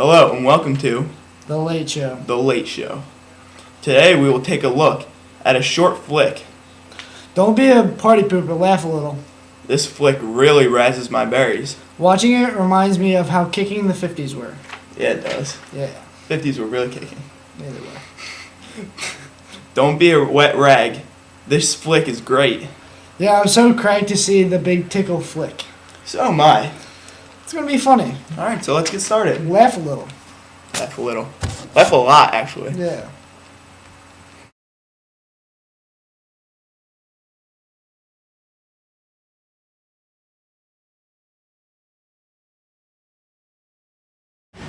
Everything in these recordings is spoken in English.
Hello and welcome to The Late Show. The Late Show. Today we will take a look at a short flick. Don't be a party pooper, laugh a little. This flick really razzes my berries. Watching it reminds me of how kicking the 50s were. Yeah, it does. Yeah, 50s were really kicking. yeah they were. Don't be a wet rag. This flick is great. Yeah, I'm so cracked to see the big tickle flick. So am I. It's gonna be funny. Alright, so let's get started. Laugh a little. Laugh a little. Laugh a lot, actually. Yeah.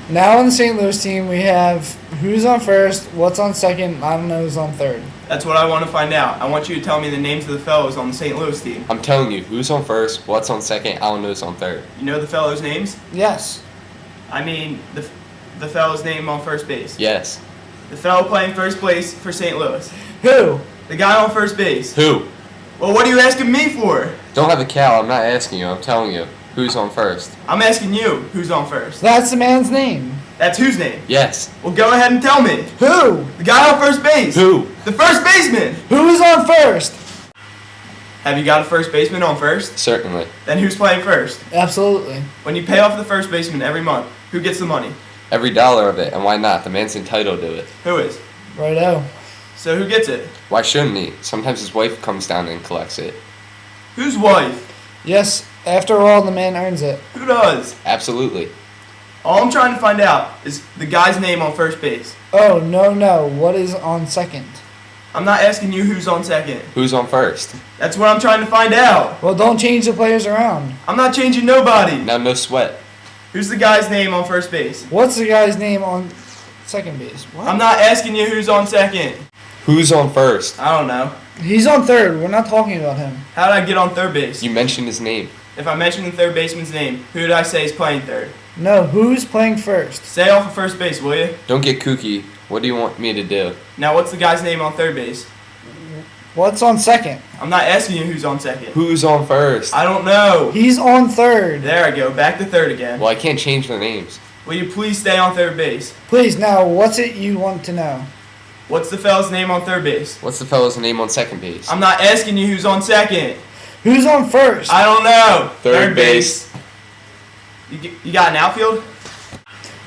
Now on the St. Louis team, we have who's on first, what's on second, I don't know who's on third. That's what I want to find out. I want you to tell me the names of the fellows on the St. Louis team. I'm telling you, who's on first, what's on second, I don't know who's on third. You know the fellows' names? Yes. I mean, the fellow's name on first base. Yes. The fellow playing first place for St. Louis. Who? The guy on first base. Who? Well, what are you asking me for? Don't have a cow, I'm not asking you, I'm telling you. Who's on first? I'm asking you who's on first. That's the man's name. That's whose name? Yes. Well, go ahead and tell me. Who? The guy on first base. Who? The first baseman. Who's on first? Have you got a first baseman on first? Certainly. Then who's playing first? Absolutely. When you pay off the first baseman every month, who gets the money? Every dollar of it, and why not? The man's entitled to it. Who is? Righto. So who gets it? Why shouldn't he? Sometimes his wife comes down and collects it. Whose wife? Yes, after all, the man earns it. Who does? Absolutely. All I'm trying to find out is the guy's name on first base. Oh, no. What is on second? I'm not asking you who's on second. Who's on first? That's what I'm trying to find out. Well, don't change the players around. I'm not changing nobody. Now no sweat. Who's the guy's name on first base? What's the guy's name on second base? What? I'm not asking you who's on second. Who's on first? I don't know. He's on third. We're not talking about him. How did I get on third base? You mentioned his name. If I mention the third baseman's name, who did I say is playing third? No, who's playing first? Stay off of first base, will you? Don't get kooky. What do you want me to do? Now, what's the guy's name on third base? What's on second? I'm not asking you who's on second. Who's on first? I don't know. He's on third. There I go. Back to third again. Well, I can't change their names. Will you please stay on third base? Please, now, what's it you want to know? What's the fellow's name on third base? What's the fellow's name on second base? I'm not asking you who's on second. Who's on first? I don't know. Third base. You got an outfield?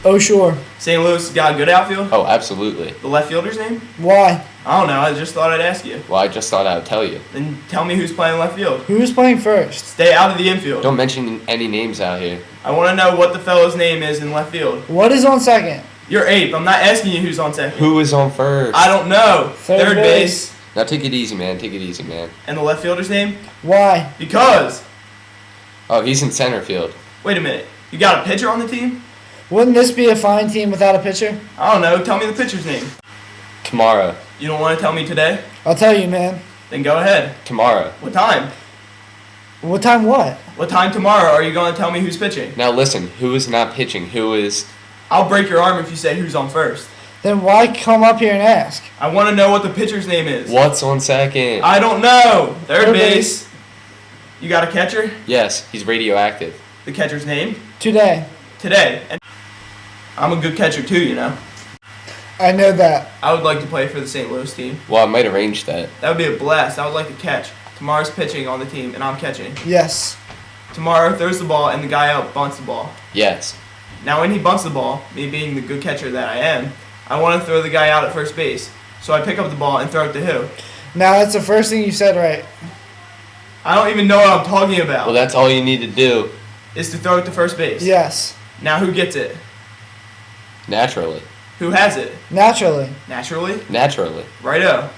Oh, sure. St. Louis got a good outfield? Oh, absolutely. The left fielder's name? Why? I don't know. I just thought I'd ask you. Well, I just thought I would tell you. Then tell me who's playing left field. Who's playing first? Stay out of the infield. Don't mention any names out here. I want to know what the fellow's name is in left field. What is on second? You're eighth. I'm not asking you who's on second. Who is on first? I don't know. Third base. Now take it easy, man. Take it easy, man. And the left fielder's name? Why? Because. Oh, he's in center field. Wait a minute. You got a pitcher on the team? Wouldn't this be a fine team without a pitcher? I don't know. Tell me the pitcher's name. Tomorrow. You don't want to tell me today? I'll tell you, man. Then go ahead. Tomorrow. What time? What time what? What time tomorrow are you going to tell me who's pitching? Now listen, who is not pitching? Who is... I'll break your arm if you say who's on first. Then why come up here and ask? I want to know what the pitcher's name is. What's on second? I don't know. Third Third base. You got a catcher? Yes, he's radioactive. The catcher's name? Today. Today. And I'm a good catcher too, you know. I know that. I would like to play for the St. Louis team. Well, I might arrange that. That would be a blast. I would like to catch. Tomorrow's pitching on the team, and I'm catching. Yes. Tomorrow throws the ball, and the guy out bunts the ball. Yes. Now, when he bunts the ball, me being the good catcher that I am, I want to throw the guy out at first base. So I pick up the ball and throw it to who? Now that's the first thing you said right. I don't even know what I'm talking about. Well, that's all you need to do. Is to throw it to first base. Yes. Now, who gets it? Naturally. Who has it? Naturally. Naturally? Naturally. Righto.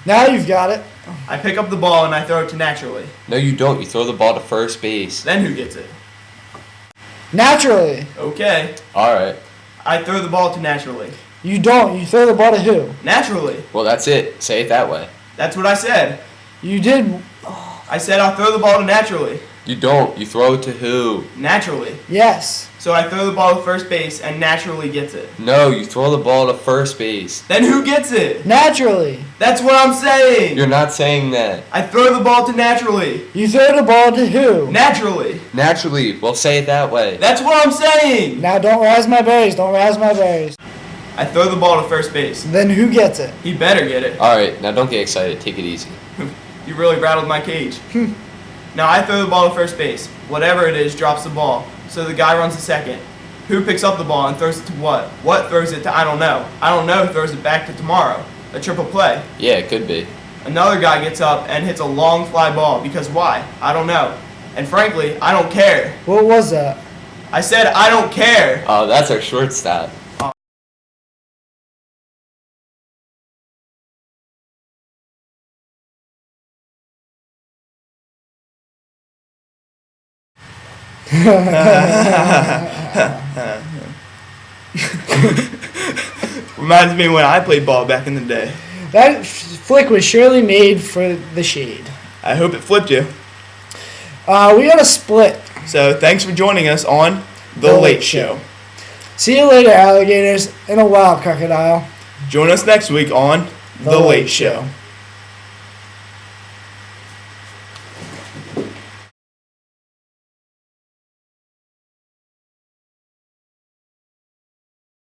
Now you've got it. I pick up the ball and I throw it to naturally. No, you don't. You throw the ball to first base. Then who gets it? Naturally. Okay. Alright. I throw the ball to naturally. You don't. You throw the ball to who? Naturally. Well, that's it. Say it that way. That's what I said. You did. I said I'll throw the ball to naturally. You don't. You throw it to who? Naturally. Yes. So I throw the ball to first base and naturally gets it. No, you throw the ball to first base. Then who gets it? Naturally. That's what I'm saying. You're not saying that. I throw the ball to naturally. You throw the ball to who? Naturally. Naturally, well, say it that way. That's what I'm saying. Now don't razz my berries. Don't razz my berries. I throw the ball to first base. Then who gets it? He better get it. Alright, now don't get excited. Take it easy. You really rattled my cage. Now I throw the ball to first base. Whatever it is drops the ball. So the guy runs to second. Who picks up the ball and throws it to what? What throws it to I don't know. I don't know who throws it back to tomorrow. A triple play. Yeah, it could be. Another guy gets up and hits a long fly ball because why? I don't know. And frankly, I don't care. What was that? I said I don't care. Oh, that's our shortstop. Reminds me when I played ball back in the day. That flick was surely made for the shade. I hope it flipped you. We got a split. So thanks for joining us on The Late Show. See you later, alligators, and a wild crocodile. Join us next week on The Late Show.